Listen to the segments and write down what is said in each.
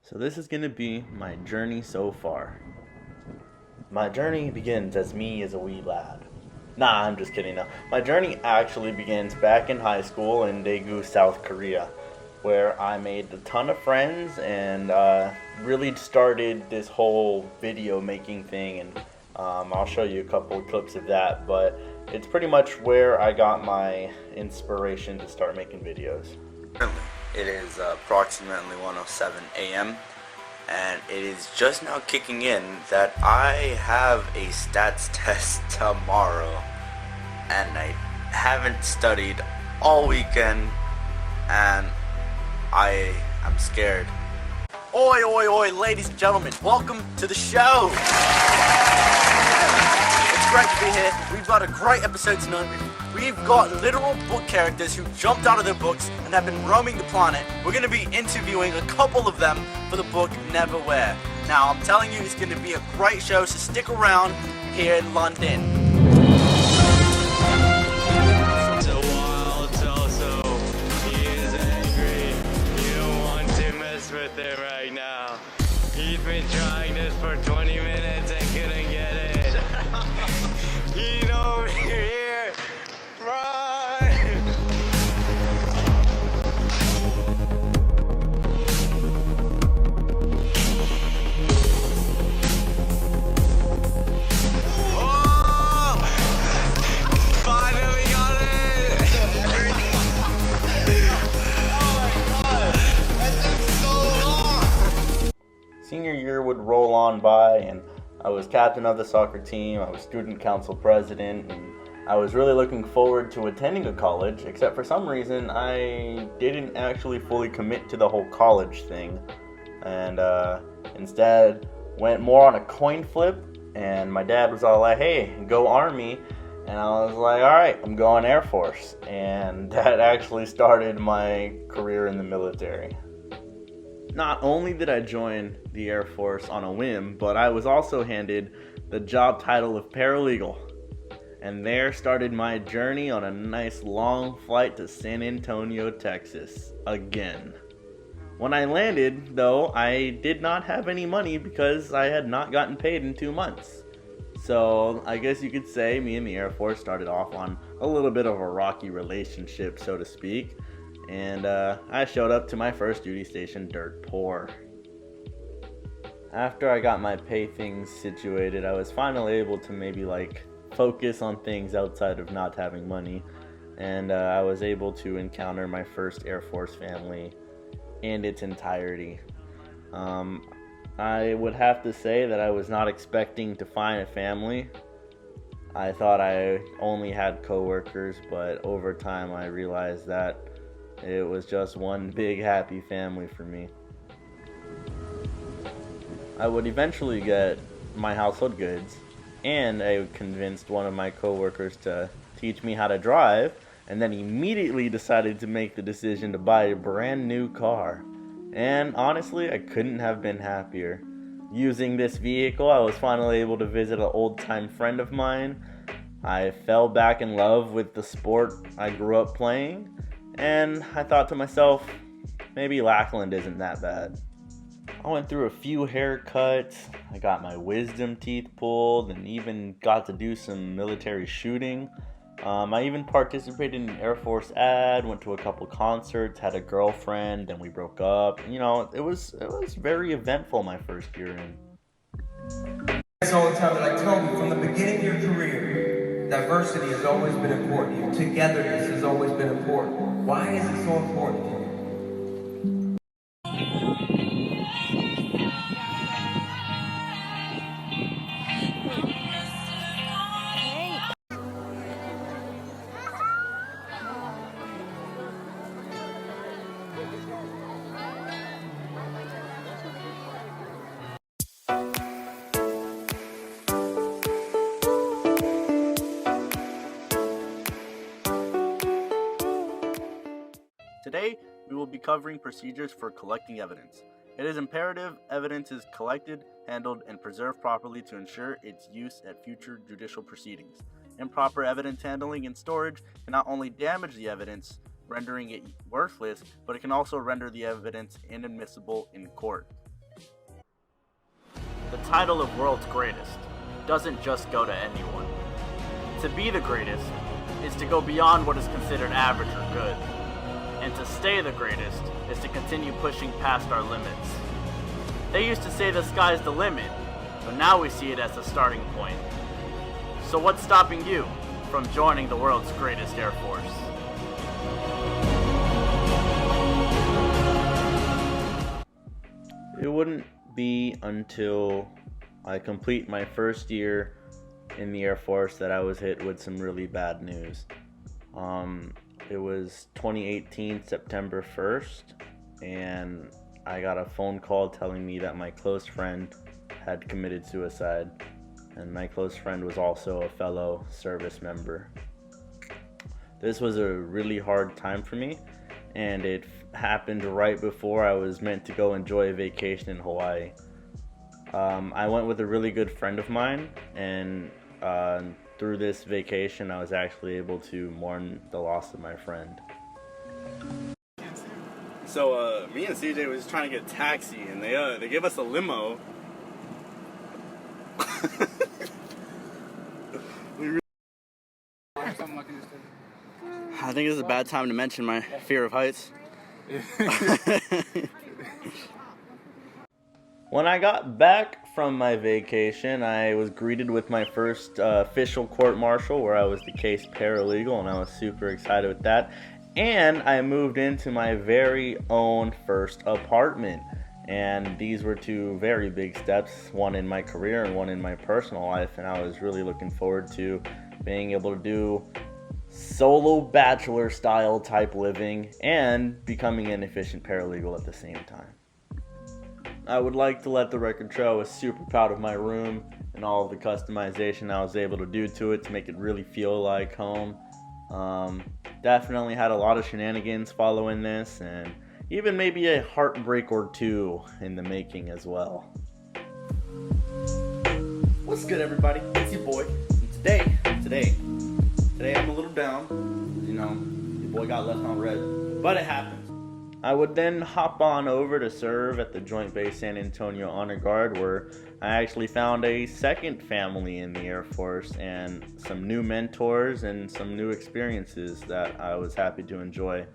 So this is going to be my journey so far. My journey begins as me as a wee lad. Nah, I'm just kidding now. My journey actually begins back in high school in Daegu, South Korea, where I made a ton of friends and really started this whole video making thing. And I'll show you a couple of clips of that, but it's pretty much where I got my inspiration to start making videos. It is approximately 1:07 a.m. and it is just now kicking in that I have a stats test tomorrow, and I haven't studied all weekend and I am scared. Oi, oi, oi, ladies and gentlemen, welcome to the show! It's great to be here. We've got a great episode tonight. We've got literal book characters who jumped out of their books and have been roaming the planet. We're going to be interviewing a couple of them for the book Neverwhere. Now, I'm telling you, it's going to be a great show, so stick around here in London. So wild, also, he is angry. You don't want to mess with him right now. He's been trying this for 20 minutes and couldn't get it. Get over here. Run! Oh! Finally got it! Senior year would roll on by, and I was captain of the soccer team, I was student council president, and I was really looking forward to attending a college, except for some reason I didn't actually fully commit to the whole college thing, and instead went more on a coin flip. And my dad was all like, hey, go Army, and I was like, alright, I'm going Air Force, and that actually started my career in the military. Not only did I join the Air Force on a whim, but I was also handed the job title of paralegal. And there started my journey on a nice long flight to San Antonio, Texas, again. When I landed, though, I did not have any money because I had not gotten paid in 2 months. So I guess you could say me and the Air Force started off on a little bit of a rocky relationship, so to speak. And I showed up to my first duty station dirt poor. After I got my pay things situated, I was finally able to maybe focus on things outside of not having money, and I was able to encounter my first Air Force family in its entirety. I would have to say that I was not expecting to find a family. I thought I only had coworkers, but over time I realized that it was just one big happy family for me. I would eventually get my household goods, and I convinced one of my coworkers to teach me how to drive, and then immediately decided to make the decision to buy a brand new car. And honestly, I couldn't have been happier. Using this vehicle, I was finally able to visit an old-time friend of mine. I fell back in love with the sport I grew up playing, and I thought to myself, maybe Lackland isn't that bad. I went through a few haircuts, I got my wisdom teeth pulled, and even got to do some military shooting. I even participated in an Air Force ad, went to a couple concerts, had a girlfriend, then we broke up. You know, it was very eventful my first year in. All the time, and I tell you, from the beginning of your career, diversity has always been important. Togetherness has always been important. Why is it so important to you? Today, we will be covering procedures for collecting evidence. It is imperative evidence is collected, handled, and preserved properly to ensure its use at future judicial proceedings. Improper evidence handling and storage can not only damage the evidence, rendering it worthless, but it can also render the evidence inadmissible in court. the title of world's greatest doesn't just go to anyone. To be the greatest is to go beyond what is considered average or good. And to stay the greatest is to continue pushing past our limits. They used to say the sky's the limit, but now we see it as the starting point. So what's stopping you from joining the world's greatest Air Force? It wouldn't be until I complete my first year in the Air Force that I was hit with some really bad news. It was 2018, September 1st, and I got a phone call telling me that my close friend had committed suicide, and my close friend was also a fellow service member. This was a really hard time for me, and it happened right before I was meant to go enjoy a vacation in Hawaii. I went with a really good friend of mine, and through this vacation I was actually able to mourn the loss of my friend. So me and CJ was trying to get a taxi, and they gave us a limo. I think this is a bad time to mention my fear of heights. When I got back from my vacation, I was greeted with my first official court-martial where I was the case paralegal, and I was super excited with that. And I moved into my very own first apartment. And these were two very big steps, one in my career and one in my personal life. And I was really looking forward to being able to do solo bachelor style type living and becoming an efficient paralegal at the same time. I would like to let the record show I was super proud of my room and all of the customization I was able to do to it to make it really feel like home. Definitely had a lot of shenanigans following this, and even maybe a heartbreak or two in the making as well. What's good, everybody? It's your boy. And today I'm a little down. You know, your boy got left on red, but it happens. I would then hop on over to serve at the Joint Base San Antonio Honor Guard, where I actually found a second family in the Air Force and some new mentors and some new experiences that I was happy to enjoy.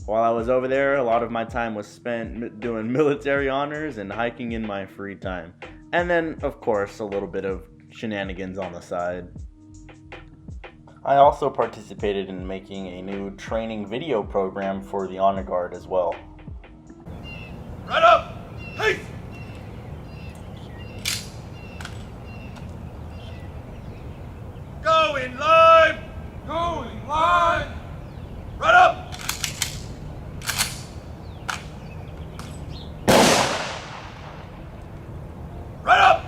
While I was over there, a lot of my time was spent doing military honors and hiking in my free time. And then, of course, a little bit of shenanigans on the side. I also participated in making a new training video program for the Honor Guard as well. Right up! Hey! Going live! Going live! Right up! Right up!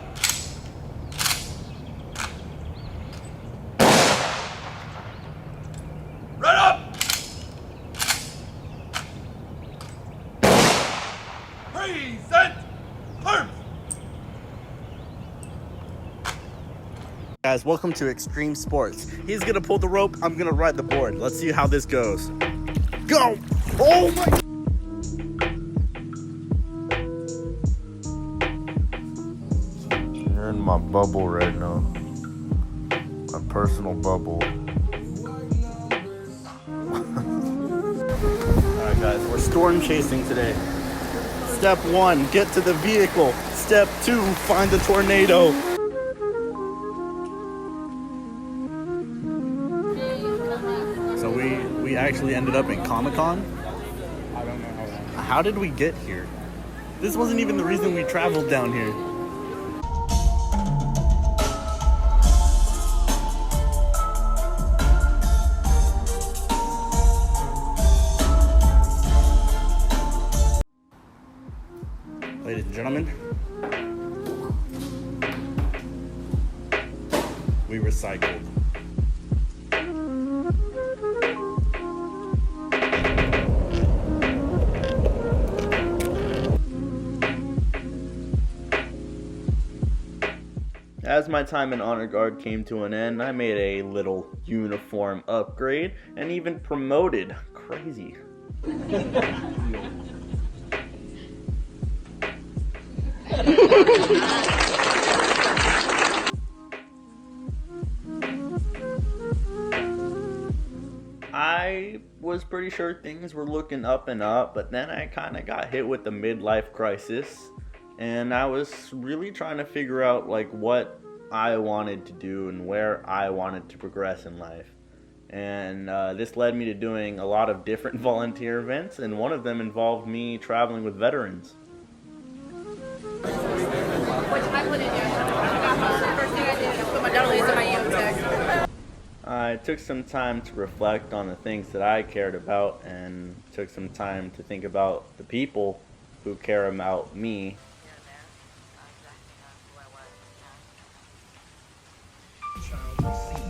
Right up! Present! Arms! Guys, welcome to Extreme Sports. He's gonna pull the rope, I'm gonna ride the board. Let's see how this goes. Go! Oh my! You're in my bubble right now. My personal bubble. Alright guys, we're storm chasing today. Step 1, get to the vehicle. Step 2, find the tornado. So we actually ended up in Comic-Con? I don't know how did we get here? This wasn't even the reason we traveled down here. Ladies and gentlemen, we recycled. As my time in Honor Guard came to an end, I made a little uniform upgrade and even promoted. Crazy. was pretty sure things were looking up and up, but then I kind of got hit with the midlife crisis, and I was really trying to figure out like what I wanted to do and where I wanted to progress in life. And this led me to doing a lot of different volunteer events, and one of them involved me traveling with veterans. Which I put in there. The first thing I did, I put my dollars in my Yum tag. I took some time to reflect on the things that I cared about, and took some time to think about the people who care about me.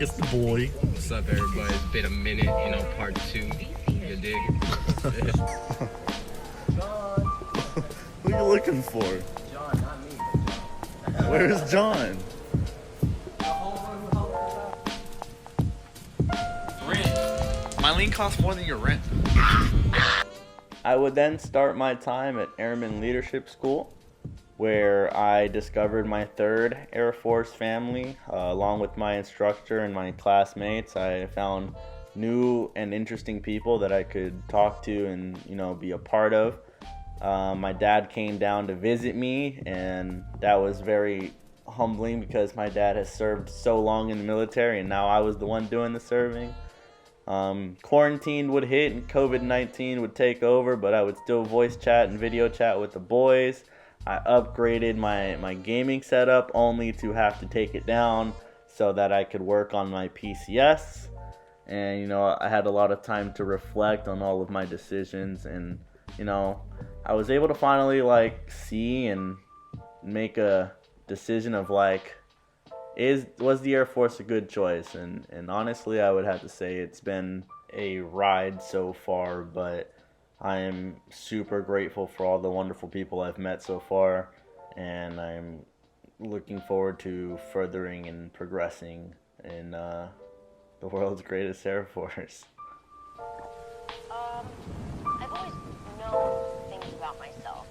It's the boy. What's up, everybody? It's been a minute, part 2. You dig? Who you looking for? John, not me. Where's John? Rent. My lean costs more than your rent. I would then start my time at Airman Leadership School, where I discovered my third Air Force family. Along with my instructor and my classmates, I found new and interesting people that I could talk to and, be a part of. My dad came down to visit me, and that was very humbling because my dad has served so long in the military, and now I was the one doing the serving. Quarantine would hit and COVID-19 would take over, but I would still voice chat and video chat with the boys. I upgraded my gaming setup only to have to take it down so that I could work on my PCS. And, I had a lot of time to reflect on all of my decisions, and, I was able to finally, see and make a decision of, was the Air Force a good choice? And honestly, I would have to say it's been a ride so far, but I am super grateful for all the wonderful people I've met so far, and I'm looking forward to furthering and progressing in the world's greatest Air Force. I've always known things about myself.